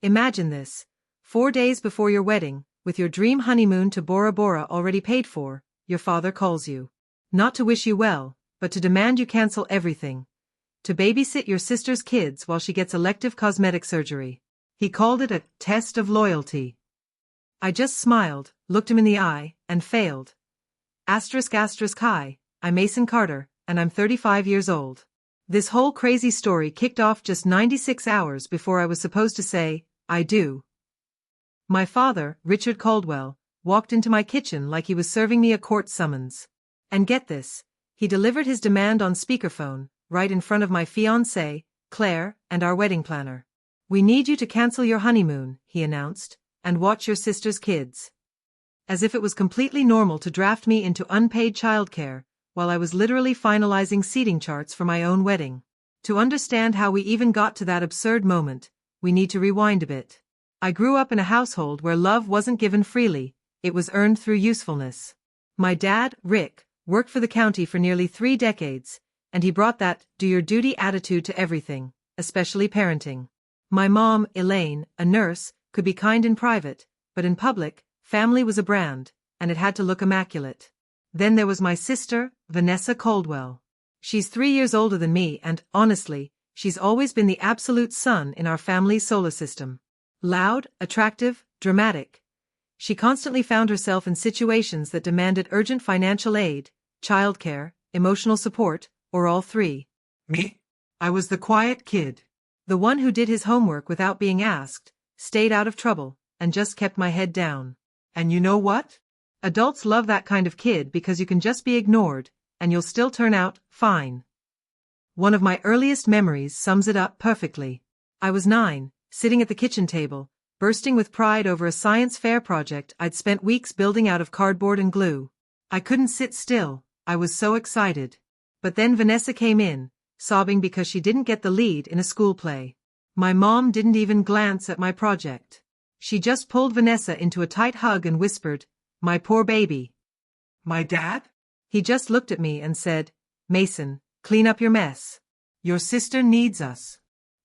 Imagine this. 4 days before your wedding, with your dream honeymoon to Bora Bora already paid for, your father calls you. Not to wish you well, but to demand you cancel everything. To babysit your sister's kids while she gets elective cosmetic surgery. He called it a test of loyalty. I just smiled, looked him in the eye, and failed. Hi, I'm Mason Carter, and I'm 35 years old. This whole crazy story kicked off just 96 hours before I was supposed to say, I do. My father, Richard Caldwell, walked into my kitchen like he was serving me a court summons. And get this, he delivered his demand on speakerphone, right in front of my fiancée, Claire, and our wedding planner. We need you to cancel your honeymoon, he announced, and watch your sister's kids. As if it was completely normal to draft me into unpaid childcare, while I was literally finalizing seating charts for my own wedding. To understand how we even got to that absurd moment, we need to rewind a bit. I grew up in a household where love wasn't given freely, it was earned through usefulness. My dad, Rick, worked for the county for nearly 3 decades, and he brought that do-your-duty attitude to everything, especially parenting. My mom, Elaine, a nurse, could be kind in private, but in public, family was a brand, and it had to look immaculate. Then there was my sister, Vanessa Caldwell. She's 3 years older than me and, honestly, she's always been the absolute sun in our family's solar system. Loud, attractive, dramatic. She constantly found herself in situations that demanded urgent financial aid, childcare, emotional support, or all three. Me? I was the quiet kid. The one who did his homework without being asked, stayed out of trouble, and just kept my head down. And you know what? Adults love that kind of kid because you can just be ignored, and you'll still turn out fine. One of my earliest memories sums it up perfectly. I was 9, sitting at the kitchen table, bursting with pride over a science fair project I'd spent weeks building out of cardboard and glue. I couldn't sit still, I was so excited. But then Vanessa came in, sobbing because she didn't get the lead in a school play. My mom didn't even glance at my project. She just pulled Vanessa into a tight hug and whispered, "My poor baby." My dad? He just looked at me and said, "Mason, clean up your mess. Your sister needs us."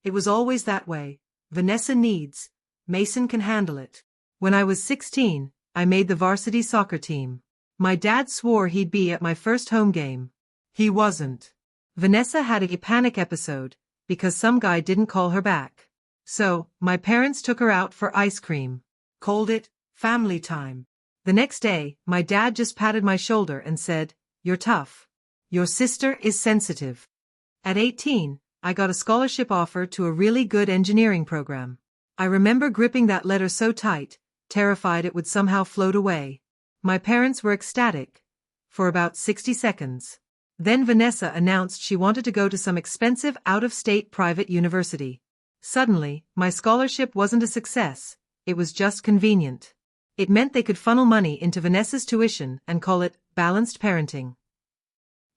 It was always that way. Vanessa needs. Mason can handle it. When I was 16, I made the varsity soccer team. My dad swore he'd be at my first home game. He wasn't. Vanessa had a panic episode, because some guy didn't call her back. So, my parents took her out for ice cream. Called it family time. The next day, my dad just patted my shoulder and said, "You're tough. Your sister is sensitive." At 18, I got a scholarship offer to a really good engineering program. I remember gripping that letter so tight, terrified it would somehow float away. My parents were ecstatic. For about 60 seconds. Then Vanessa announced she wanted to go to some expensive out-of-state private university. Suddenly, my scholarship wasn't a success, it was just convenient. It meant they could funnel money into Vanessa's tuition and call it balanced parenting.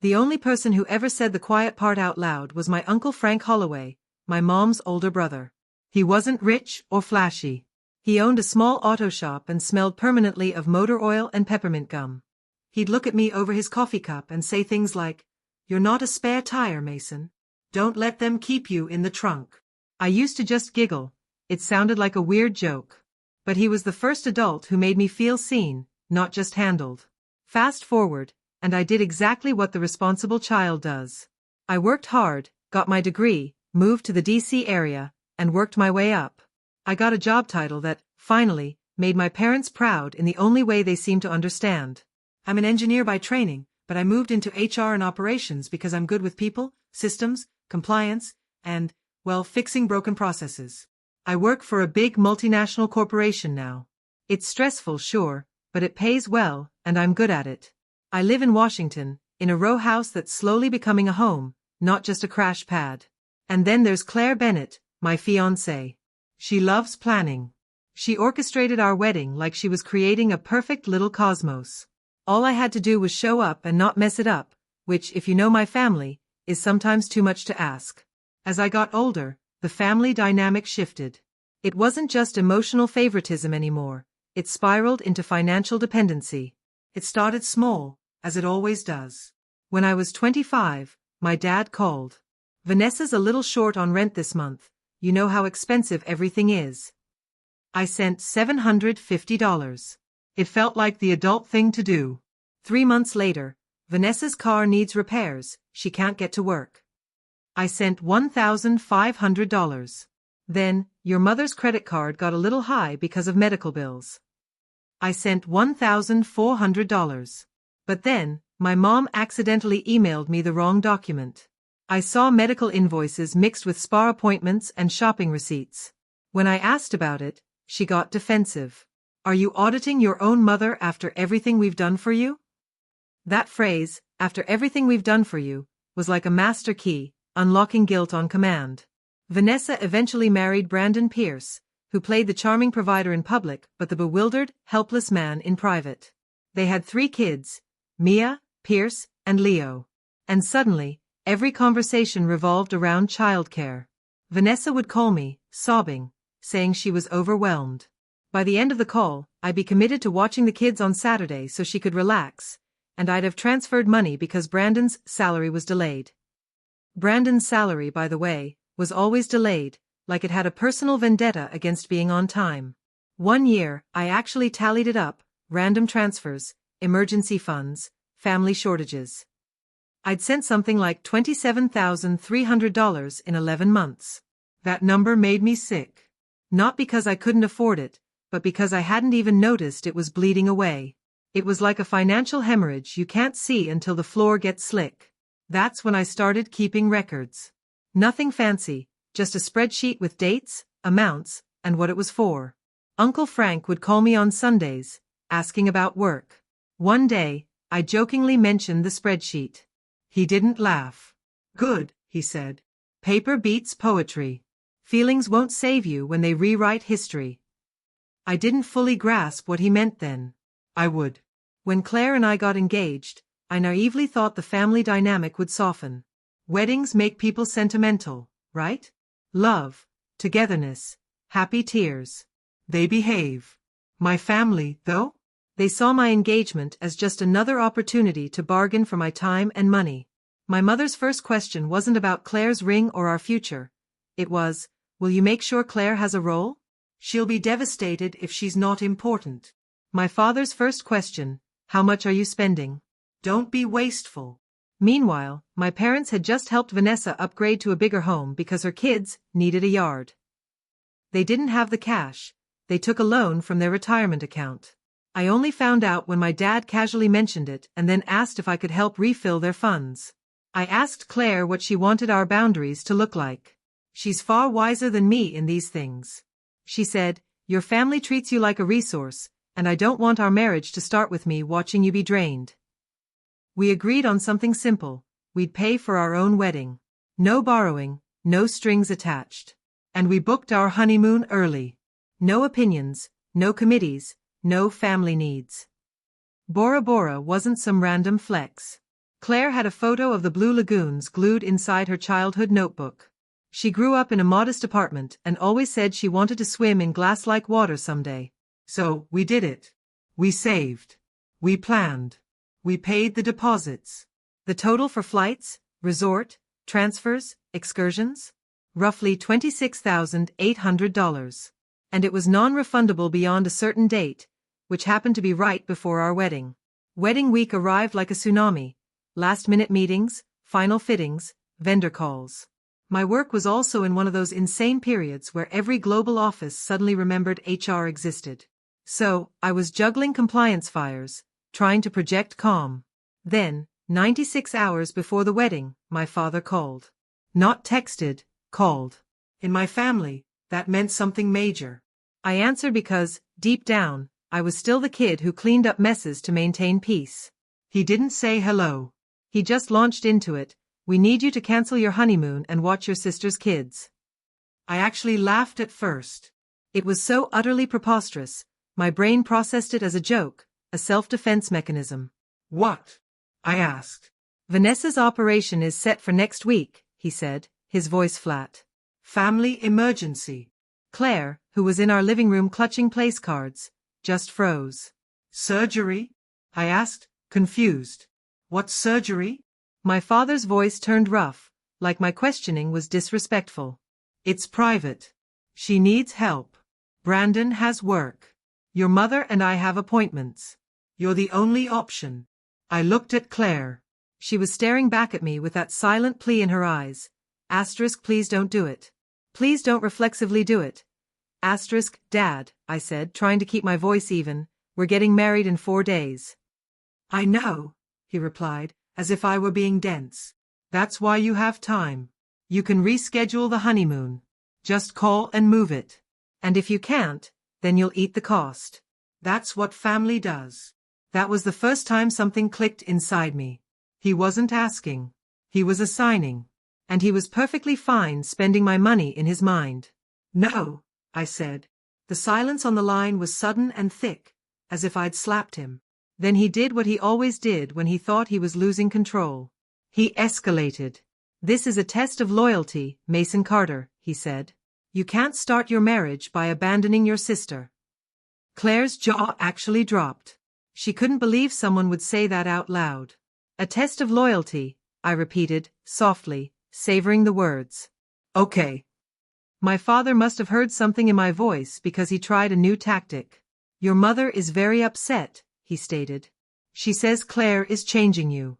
The only person who ever said the quiet part out loud was my Uncle Frank Holloway, my mom's older brother. He wasn't rich or flashy. He owned a small auto shop and smelled permanently of motor oil and peppermint gum. He'd look at me over his coffee cup and say things like, "You're not a spare tire, Mason. Don't let them keep you in the trunk." I used to just giggle. It sounded like a weird joke. But he was the first adult who made me feel seen, not just handled. Fast forward, and I did exactly what the responsible child does. I worked hard, got my degree, moved to the DC area, and worked my way up. I got a job title that, finally, made my parents proud in the only way they seemed to understand. I'm an engineer by training, but I moved into HR and operations because I'm good with people, systems, compliance, and, well, fixing broken processes. I work for a big multinational corporation now. It's stressful, sure, but it pays well, and I'm good at it. I live in Washington, in a row house that's slowly becoming a home, not just a crash pad. And then there's Claire Bennett, my fiancée. She loves planning. She orchestrated our wedding like she was creating a perfect little cosmos. All I had to do was show up and not mess it up, which, if you know my family, is sometimes too much to ask. As I got older, the family dynamic shifted. It wasn't just emotional favoritism anymore, it spiraled into financial dependency. It started small, as it always does. When I was 25, my dad called. "Vanessa's a little short on rent this month, you know how expensive everything is." I sent $750. It felt like the adult thing to do. 3 months later, Vanessa's car needs repairs, she can't get to work. I sent $1,500. Then, your mother's credit card got a little high because of medical bills. I sent $1,400. But then, my mom accidentally emailed me the wrong document. I saw medical invoices mixed with spa appointments and shopping receipts. When I asked about it, she got defensive. Are you auditing your own mother after everything we've done for you? That phrase, after everything we've done for you, was like a master key, unlocking guilt on command. Vanessa eventually married Brandon Pierce, who played the charming provider in public but the bewildered, helpless man in private. They had 3 kids, Mia, Pierce, and Leo. And suddenly, every conversation revolved around childcare. Vanessa would call me, sobbing, saying she was overwhelmed. By the end of the call, I'd be committed to watching the kids on Saturday so she could relax, and I'd have transferred money because Brandon's salary was delayed. Brandon's salary, by the way, was always delayed, like it had a personal vendetta against being on time. One year, I actually tallied it up: random transfers, emergency funds, family shortages. I'd sent something like $27,300 in 11 months. That number made me sick. Not because I couldn't afford it, but because I hadn't even noticed it was bleeding away. It was like a financial hemorrhage you can't see until the floor gets slick. That's when I started keeping records. Nothing fancy, just a spreadsheet with dates, amounts, and what it was for. Uncle Frank would call me on Sundays, asking about work. One day, I jokingly mentioned the spreadsheet. He didn't laugh. Good, he said. Paper beats poetry. Feelings won't save you when they rewrite history. I didn't fully grasp what he meant then. I would. When Claire and I got engaged, I naively thought the family dynamic would soften. Weddings make people sentimental, right? Love, togetherness, happy tears. They behave. My family, though? They saw my engagement as just another opportunity to bargain for my time and money. My mother's first question wasn't about Claire's ring or our future. It was, will you make sure Claire has a role? She'll be devastated if she's not important. My father's first question, how much are you spending? Don't be wasteful. Meanwhile, my parents had just helped Vanessa upgrade to a bigger home because her kids needed a yard. They didn't have the cash. They took a loan from their retirement account. I only found out when my dad casually mentioned it and then asked if I could help refill their funds. I asked Claire what she wanted our boundaries to look like. She's far wiser than me in these things. She said, your family treats you like a resource, and I don't want our marriage to start with me watching you be drained. We agreed on something simple: we'd pay for our own wedding. No borrowing, no strings attached. And we booked our honeymoon early. No opinions, no committees, no family needs. Bora Bora wasn't some random flex. Claire had a photo of the Blue Lagoons glued inside her childhood notebook. She grew up in a modest apartment and always said she wanted to swim in glass-like water someday. So, we did it. We saved. We planned. We paid the deposits. The total for flights, resort, transfers, excursions? Roughly $26,800. And it was non-refundable beyond a certain date, which happened to be right before our wedding. Wedding week arrived like a tsunami. Last-minute meetings, final fittings, vendor calls. My work was also in one of those insane periods where every global office suddenly remembered HR existed. So, I was juggling compliance fires, trying to project calm. Then, 96 hours before the wedding, my father called. Not texted, called. In my family, that meant something major. I answered because, deep down, I was still the kid who cleaned up messes to maintain peace. He didn't say hello. He just launched into it. We need you to cancel your honeymoon and watch your sister's kids. I actually laughed at first. It was so utterly preposterous, my brain processed it as a joke, a self-defense mechanism. What? I asked. Vanessa's operation is set for next week, he said, his voice flat. Family emergency. Claire, who was in our living room clutching place cards, just froze. Surgery? I asked, confused. What surgery? My father's voice turned rough, like my questioning was disrespectful. It's private. She needs help. Brandon has work. Your mother and I have appointments. You're the only option. I looked at Claire. She was staring back at me with that silent plea in her eyes. Asterisk, please don't do it. Please don't reflexively do it. Asterisk, Dad, I said, trying to keep my voice even, we're getting married in 4 days. I know, he replied, as if I were being dense. That's why you have time. You can reschedule the honeymoon. Just call and move it. And if you can't, then you'll eat the cost. That's what family does. That was the first time something clicked inside me. He wasn't asking. He was assigning. And he was perfectly fine spending my money in his mind. No, I said. The silence on the line was sudden and thick, as if I'd slapped him. Then he did what he always did when he thought he was losing control. He escalated. This is a test of loyalty, Mason Carter, he said. You can't start your marriage by abandoning your sister. Claire's jaw actually dropped. She couldn't believe someone would say that out loud. A test of loyalty, I repeated, softly, savoring the words. Okay. My father must have heard something in my voice because he tried a new tactic. Your mother is very upset, he stated. She says Claire is changing you.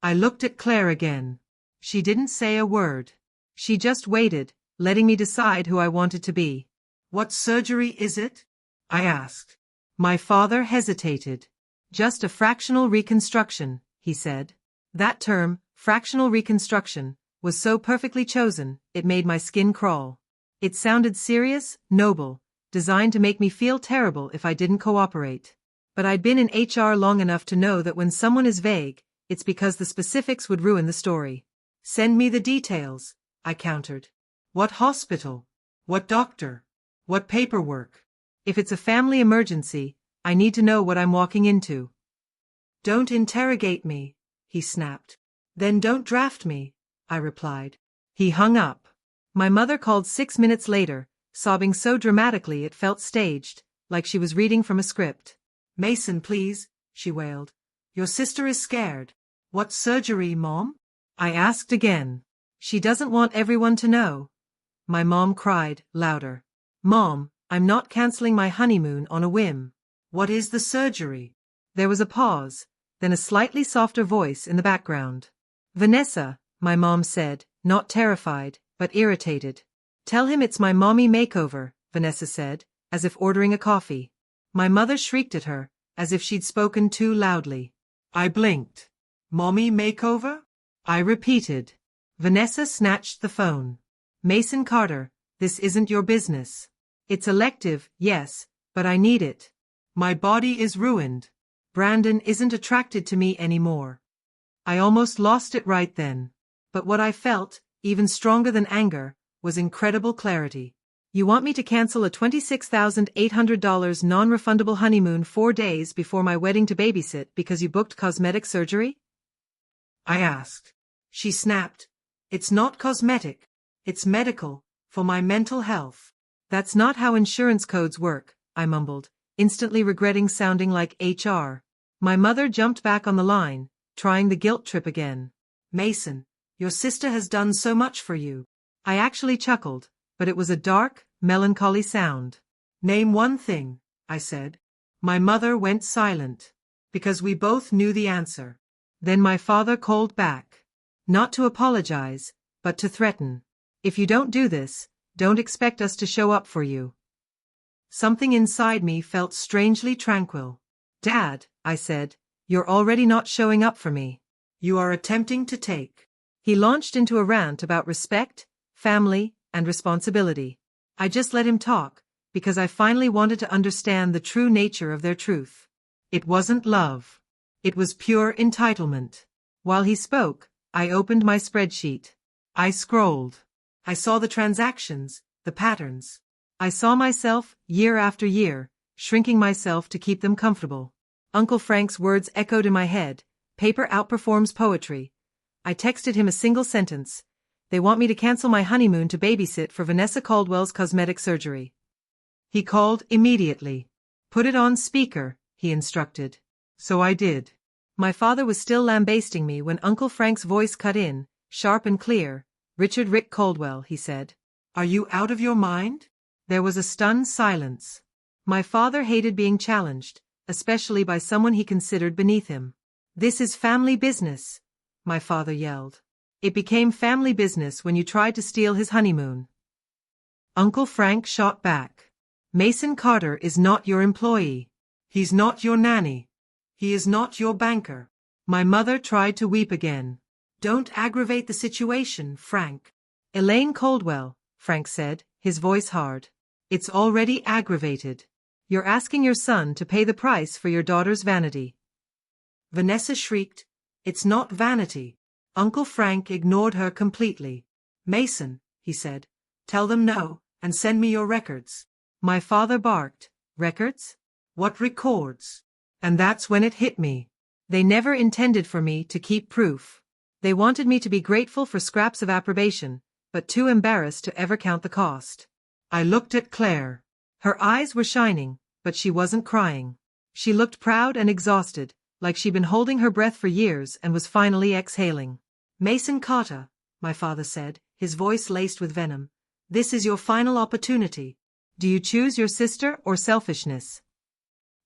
I looked at Claire again. She didn't say a word. She just waited, letting me decide who I wanted to be. What surgery is it? I asked. My father hesitated. Just a fractional reconstruction, he said. That term, fractional reconstruction, was so perfectly chosen, it made my skin crawl. It sounded serious, noble, designed to make me feel terrible if I didn't cooperate. But I'd been in HR long enough to know that when someone is vague, it's because the specifics would ruin the story. Send me the details, I countered. What hospital? What doctor? What paperwork? If it's a family emergency, I need to know what I'm walking into. Don't interrogate me, he snapped. Then don't draft me, I replied. He hung up. My mother called 6 minutes later, sobbing so dramatically it felt staged, like she was reading from a script. Mason, please, she wailed. Your sister is scared. What surgery, Mom? I asked again. She doesn't want everyone to know. My mom cried, louder. Mom, I'm not canceling my honeymoon on a whim. What is the surgery? There was a pause, then a slightly softer voice in the background. Vanessa, my mom said, not terrified, but irritated. Tell him it's my mommy makeover, Vanessa said, as if ordering a coffee. My mother shrieked at her, as if she'd spoken too loudly. I blinked. Mommy makeover? I repeated. Vanessa snatched the phone. Mason Carter, this isn't your business. It's elective, yes, but I need it. My body is ruined. Brandon isn't attracted to me anymore. I almost lost it right then. But what I felt, even stronger than anger, was incredible clarity. You want me to cancel a $26,800 non-refundable honeymoon 4 days before my wedding to Babysit because you booked cosmetic surgery? I asked. She snapped. It's not cosmetic. It's medical, for my mental health. That's not how insurance codes work, I mumbled, instantly regretting sounding like HR. My mother jumped back on the line, trying the guilt trip again. Mason, your sister has done so much for you. I actually chuckled, but it was a dark, melancholy sound. Name one thing, I said. My mother went silent, because we both knew the answer. Then my father called back. Not to apologize, but to threaten. If you don't do this, don't expect us to show up for you. Something inside me felt strangely tranquil. Dad, I said, you're already not showing up for me. You are attempting to take. He launched into a rant about respect, family, and responsibility. I just let him talk, because I finally wanted to understand the true nature of their truth. It wasn't love. It was pure entitlement. While he spoke, I opened my spreadsheet. I scrolled. I saw the transactions, the patterns. I saw myself, year after year, shrinking myself to keep them comfortable. Uncle Frank's words echoed in my head. Paper outperforms poetry. I texted him a single sentence. They want me to cancel my honeymoon to babysit for Vanessa Caldwell's cosmetic surgery. He called immediately. Put it on speaker, he instructed. So I did. My father was still lambasting me when Uncle Frank's voice cut in, sharp and clear. Richard Rick Caldwell, he said. Are you out of your mind? There was a stunned silence. My father hated being challenged, especially by someone he considered beneath him. "This is family business," my father yelled. "It became family business when you tried to steal his honeymoon." Uncle Frank shot back. "Mason Carter is not your employee. He's not your nanny. He is not your banker." My mother tried to weep again. "Don't aggravate the situation, Frank." "Elaine Caldwell," Frank said, his voice hard. "It's already aggravated. You're asking your son to pay the price for your daughter's vanity." Vanessa shrieked, "It's not vanity." Uncle Frank ignored her completely. "Mason," he said, "tell them no, and send me your records." My father barked, "Records? "What records?" And that's when it hit me. They never intended for me to keep proof. They wanted me to be grateful for scraps of approbation, but too embarrassed to ever count the cost. I looked at Claire. Her eyes were shining, but she wasn't crying. She looked proud and exhausted, like she'd been holding her breath for years and was finally exhaling. "Mason Carter," my father said, his voice laced with venom, "this is your final opportunity. Do you choose your sister or selfishness?"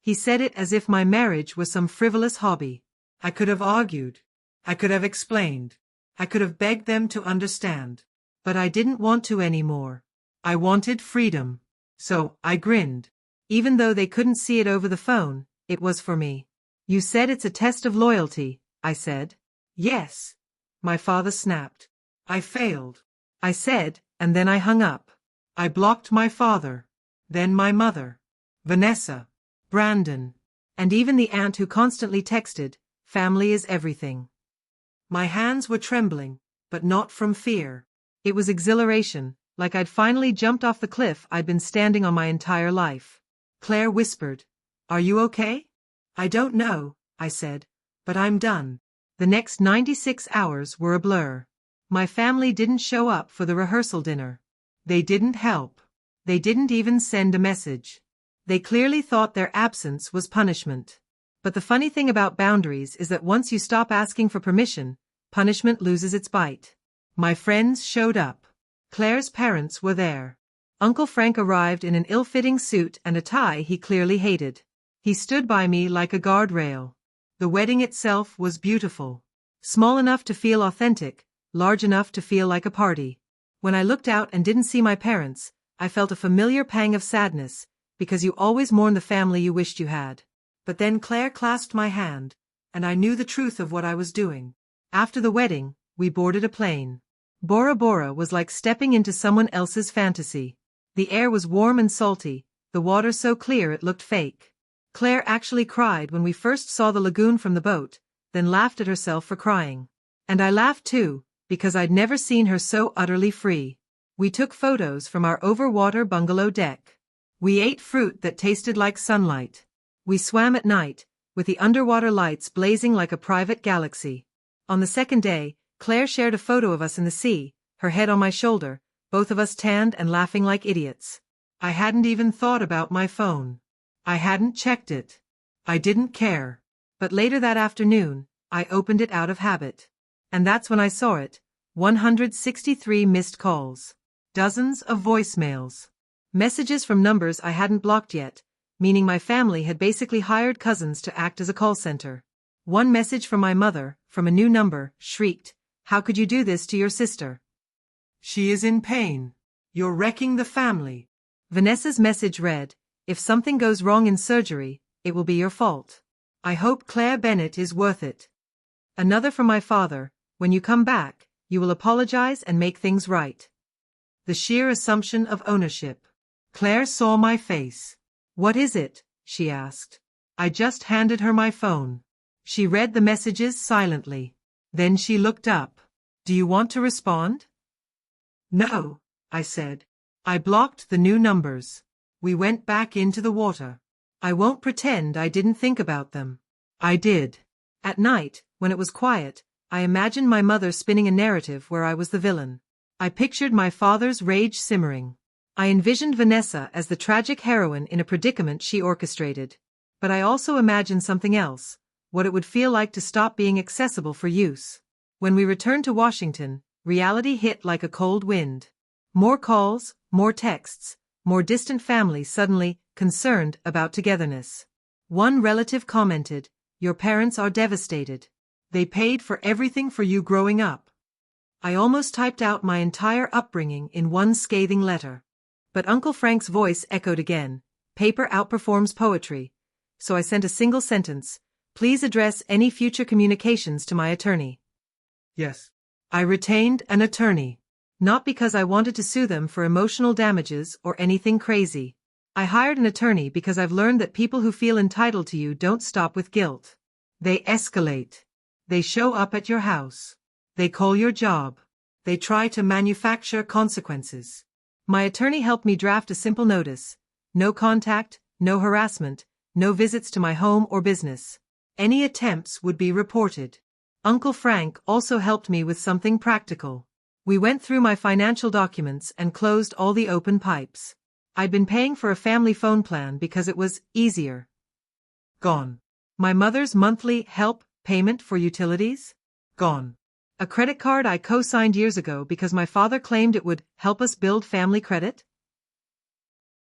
He said it as if my marriage was some frivolous hobby. I could have argued. I could have explained. I could have begged them to understand. But I didn't want to anymore. I wanted freedom. So, I grinned. Even though they couldn't see it over the phone, it was for me. "You said it's a test of loyalty," I said. "Yes," my father snapped. "I failed," I said, and then I hung up. I blocked my father, then my mother, Vanessa, Brandon, and even the aunt who constantly texted, "Family is everything." My hands were trembling, but not from fear. It was exhilaration, like I'd finally jumped off the cliff I'd been standing on my entire life. Claire whispered, "Are you okay?" "I don't know," I said, "but I'm done." The next 96 hours were a blur. My family didn't show up for the rehearsal dinner. They didn't help. They didn't even send a message. They clearly thought their absence was punishment. But the funny thing about boundaries is that once you stop asking for permission, punishment loses its bite. My friends showed up. Claire's parents were there. Uncle Frank arrived in an ill-fitting suit and a tie he clearly hated. He stood by me like a guardrail. The wedding itself was beautiful. Small enough to feel authentic, large enough to feel like a party. When I looked out and didn't see my parents, I felt a familiar pang of sadness, because you always mourn the family you wished you had. But then Claire clasped my hand, and I knew the truth of what I was doing. After the wedding, we boarded a plane. Bora Bora was like stepping into someone else's fantasy. The air was warm and salty, the water so clear it looked fake. Claire actually cried when we first saw the lagoon from the boat, then laughed at herself for crying. And I laughed too, because I'd never seen her so utterly free. We took photos from our overwater bungalow deck. We ate fruit that tasted like sunlight. We swam at night, with the underwater lights blazing like a private galaxy. On the second day, Claire shared a photo of us in the sea, her head on my shoulder, both of us tanned and laughing like idiots. I hadn't even thought about my phone. I hadn't checked it. I didn't care. But later that afternoon, I opened it out of habit. And that's when I saw it. 163 missed calls. Dozens of voicemails. Messages from numbers I hadn't blocked yet, meaning my family had basically hired cousins to act as a call center. One message from my mother, from a new number, shrieked, "How could you do this to your sister? She is in pain. You're wrecking the family." Vanessa's message read, "If something goes wrong in surgery, it will be your fault. I hope Claire Bennett is worth it." Another from my father, "When you come back, you will apologize and make things right." The sheer assumption of ownership. Claire saw my face. "What is it?" she asked. I just handed her my phone. She read the messages silently. Then she looked up. "Do you want to respond?" "No," I said. I blocked the new numbers. We went back into the water. I won't pretend I didn't think about them. I did. At night, when it was quiet, I imagined my mother spinning a narrative where I was the villain. I pictured my father's rage simmering. I envisioned Vanessa as the tragic heroine in a predicament she orchestrated. But I also imagined something else, what it would feel like to stop being accessible for use. When we returned to Washington, reality hit like a cold wind. More calls, more texts, more distant families suddenly concerned about togetherness. One relative commented, "Your parents are devastated. They paid for everything for you growing up." I almost typed out my entire upbringing in one scathing letter. But Uncle Frank's voice echoed again, "Paper outperforms poetry." So I sent a single sentence, "Please address any future communications to my attorney." Yes. I retained an attorney. Not because I wanted to sue them for emotional damages or anything crazy. I hired an attorney because I've learned that people who feel entitled to you don't stop with guilt. They escalate. They show up at your house. They call your job. They try to manufacture consequences. My attorney helped me draft a simple notice. No contact, no harassment, no visits to my home or business. Any attempts would be reported. Uncle Frank also helped me with something practical. We went through my financial documents and closed all the open pipes. I'd been paying for a family phone plan because it was easier. Gone. My mother's monthly help payment for utilities? Gone. A credit card I co-signed years ago because my father claimed it would help us build family credit?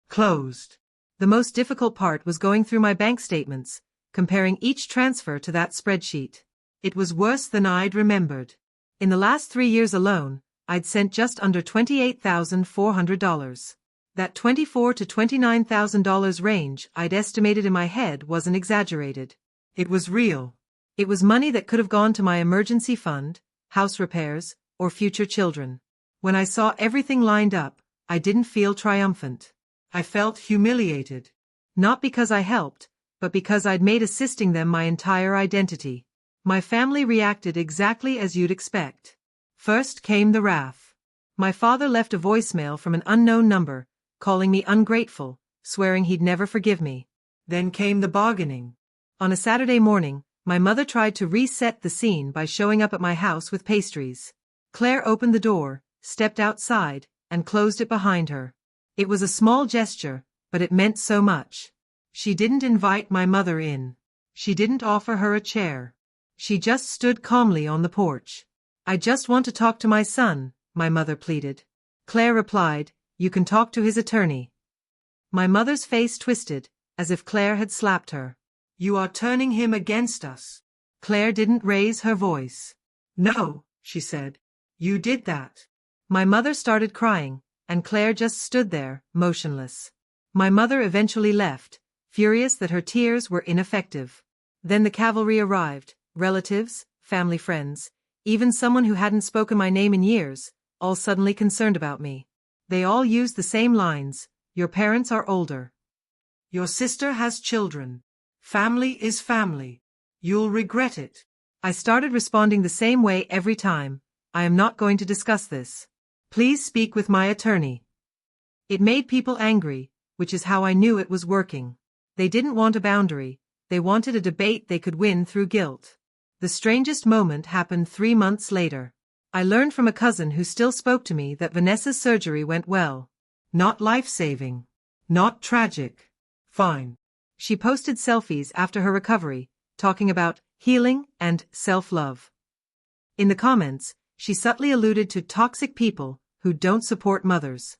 Closed. The most difficult part was going through my bank statements, comparing each transfer to that spreadsheet. It was worse than I'd remembered. In the last 3 years alone, I'd sent just under $28,400. That $24,000 to $29,000 range I'd estimated in my head wasn't exaggerated. It was real. It was money that could have gone to my emergency fund, house repairs, or future children. When I saw everything lined up, I didn't feel triumphant. I felt humiliated. Not because I helped, but because I'd made assisting them my entire identity. My family reacted exactly as you'd expect. First came the wrath. My father left a voicemail from an unknown number, calling me ungrateful, swearing he'd never forgive me. Then came the bargaining. On a Saturday morning, my mother tried to reset the scene by showing up at my house with pastries. Claire opened the door, stepped outside, and closed it behind her. It was a small gesture, but it meant so much. She didn't invite my mother in. She didn't offer her a chair. She just stood calmly on the porch. "I just want to talk to my son," my mother pleaded. Claire replied, "You can talk to his attorney." My mother's face twisted, as if Claire had slapped her. "You are turning him against us." Claire didn't raise her voice. "No," she said. "You did that." My mother started crying, and Claire just stood there, motionless. My mother eventually left, furious that her tears were ineffective. Then the cavalry arrived, relatives, family friends, even someone who hadn't spoken my name in years, all suddenly concerned about me. They all used the same lines, "Your parents are older. Your sister has children. Family is family. You'll regret it." I started responding the same way every time, "I am not going to discuss this. Please speak with my attorney." It made people angry, which is how I knew it was working. They didn't want a boundary, they wanted a debate they could win through guilt. The strangest moment happened 3 months later. I learned from a cousin who still spoke to me that Vanessa's surgery went well. Not life-saving. Not tragic. Fine. She posted selfies after her recovery, talking about healing and self-love. In the comments, she subtly alluded to toxic people who don't support mothers.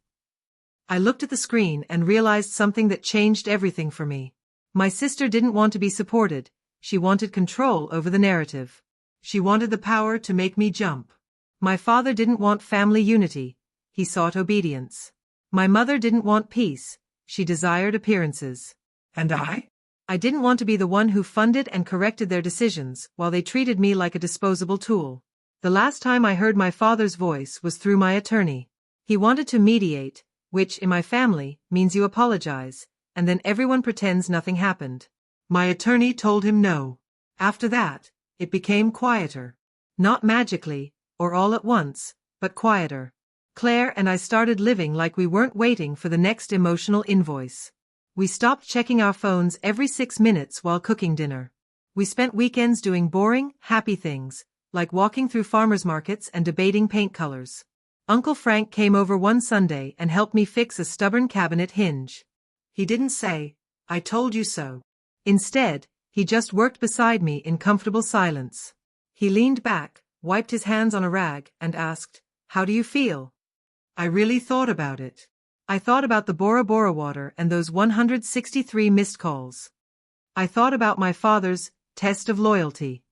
I looked at the screen and realized something that changed everything for me. My sister didn't want to be supported. She wanted control over the narrative. She wanted the power to make me jump. My father didn't want family unity. He sought obedience. My mother didn't want peace. She desired appearances. And I? I didn't want to be the one who funded and corrected their decisions while they treated me like a disposable tool. The last time I heard my father's voice was through my attorney. He wanted to mediate, which in my family means you apologize, and then everyone pretends nothing happened. My attorney told him no. After that, it became quieter. Not magically, or all at once, but quieter. Claire and I started living like we weren't waiting for the next emotional invoice. We stopped checking our phones every 6 minutes while cooking dinner. We spent weekends doing boring, happy things, like walking through farmers markets and debating paint colors. Uncle Frank came over one Sunday and helped me fix a stubborn cabinet hinge. He didn't say, "I told you so." Instead, he just worked beside me in comfortable silence. He leaned back, wiped his hands on a rag, and asked, "How do you feel?" I really thought about it. I thought about the Bora Bora water and those 163 missed calls. I thought about my father's test of loyalty.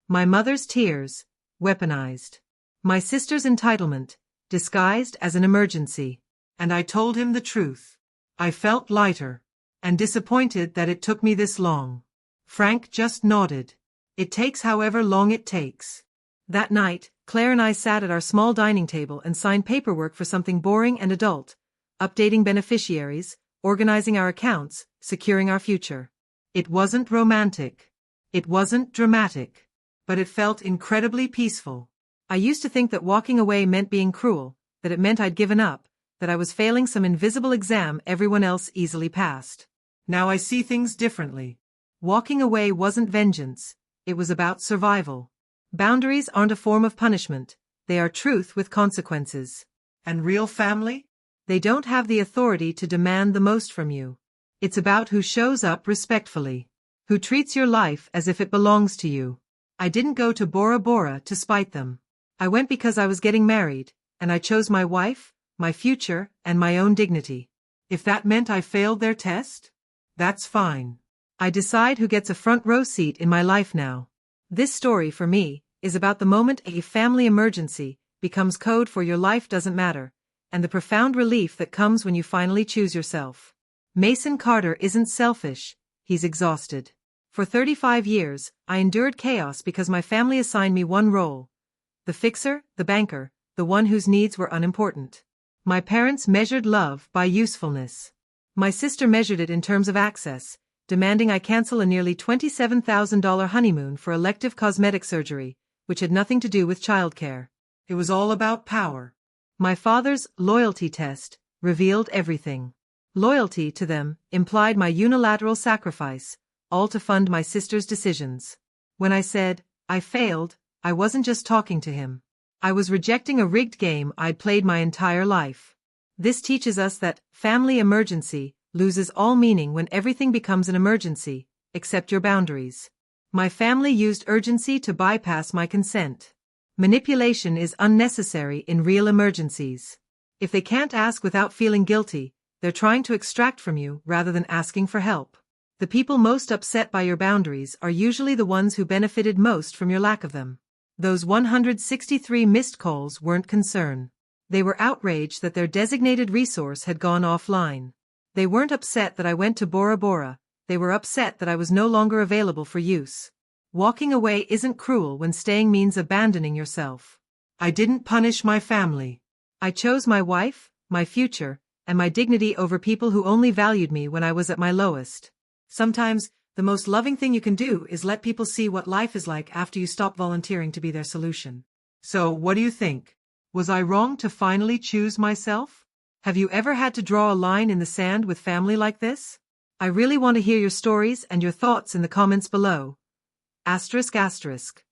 My mother's tears, weaponized. My sister's entitlement, disguised as an emergency. And I told him the truth. I felt lighter. And disappointed that it took me this long. Frank just nodded. It takes however long it takes. That night, Claire and I sat at our small dining table and signed paperwork for something boring and adult. Updating beneficiaries, organizing our accounts, securing our future. It wasn't romantic. It wasn't dramatic. But it felt incredibly peaceful. I used to think that walking away meant being cruel, that it meant I'd given up, that I was failing some invisible exam everyone else easily passed. Now I see things differently. Walking away wasn't vengeance, it was about survival. Boundaries aren't a form of punishment, they are truth with consequences. And real family? They don't have the authority to demand the most from you. It's about who shows up respectfully, who treats your life as if it belongs to you. I didn't go to Bora Bora to spite them. I went because I was getting married, and I chose my wife, my future, and my own dignity. If that meant I failed their test, that's fine. I decide who gets a front row seat in my life now. This story, for me, is about the moment a family emergency becomes code for your life doesn't matter, and the profound relief that comes when you finally choose yourself. Mason Carter isn't selfish, he's exhausted. For 35 years, I endured chaos because my family assigned me one role. The fixer, the banker, the one whose needs were unimportant. My parents measured love by usefulness. My sister measured it in terms of access, demanding I cancel a nearly $27,000 honeymoon for elective cosmetic surgery, which had nothing to do with childcare. It was all about power. My father's loyalty test revealed everything. Loyalty to them implied my unilateral sacrifice, all to fund my sister's decisions. When I said, I failed, I wasn't just talking to him. I was rejecting a rigged game I'd played my entire life. This teaches us that family emergency loses all meaning when everything becomes an emergency, except your boundaries. My family used urgency to bypass my consent. Manipulation is unnecessary in real emergencies. If they can't ask without feeling guilty, they're trying to extract from you rather than asking for help. The people most upset by your boundaries are usually the ones who benefited most from your lack of them. Those 163 missed calls weren't concern. They were outraged that their designated resource had gone offline. They weren't upset that I went to Bora Bora, they were upset that I was no longer available for use. Walking away isn't cruel when staying means abandoning yourself. I didn't punish my family. I chose my wife, my future, and my dignity over people who only valued me when I was at my lowest. Sometimes, the most loving thing you can do is let people see what life is like after you stop volunteering to be their solution. So, what do you think? Was I wrong to finally choose myself? Have you ever had to draw a line in the sand with family like this? I really want to hear your stories and your thoughts in the comments below. ****